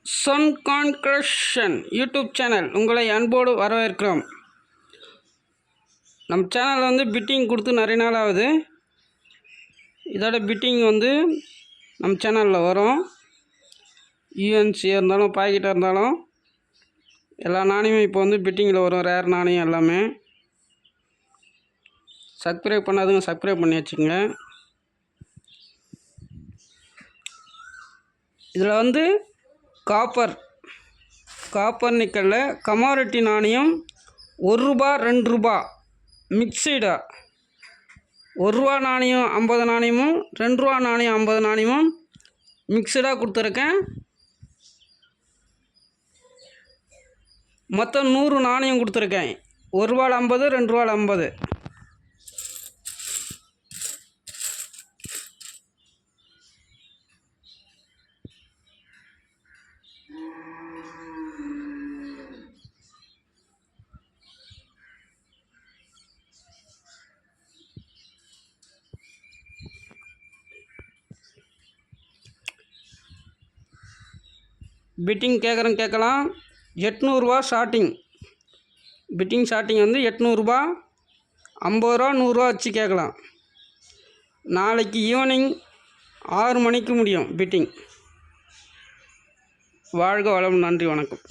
Sun கான்க்ரஷன் YouTube channel உங்களை அன்போடு வரவேற்கிறோம். நம்ம சேனலில் வந்து பிட்டிங் கொடுத்து நிறைய நாள் ஆகுது. இதோட பிட்டிங் வந்து நம்ம சேனலில் வரும். யூஎன்சியாக இருந்தாலும் பாக்கெட்டாக இருந்தாலும் எல்லா நாணயமும் இப்போ வந்து பிட்டிங்கில் வரும். ரேர் நாணயம் எல்லாமே. சப்ஸ்கிரைப் பண்ணாதுங்க சப்ஸ்கிரைப் பண்ணி வச்சுக்கோங்க. இதில் வந்து காப்பர் நிக்கலில் கமாரிட்டி நாணயம் ₹1 ₹2 மிக்சடாக ₹1 நாணயம் 50 நாணயமும் ₹2 நாணயம் 50 நாணயமும் மிக்சடாக கொடுத்துருக்கேன். மொத்தம் 100 நாணயம் கொடுத்துருக்கேன். ₹1 50 ₹2 50. பிட்டிங் கேட்கலாம். ₹800 ஸ்டார்டிங். பிட்டிங் ஸ்டார்டிங் வந்து ₹800, ₹50, ₹100 வச்சு கேட்கலாம். நாளைக்கு ஈவினிங் 6 மணிக்கு முடியும் பிட்டிங். வாழ்க வளம். நன்றி, வணக்கம்.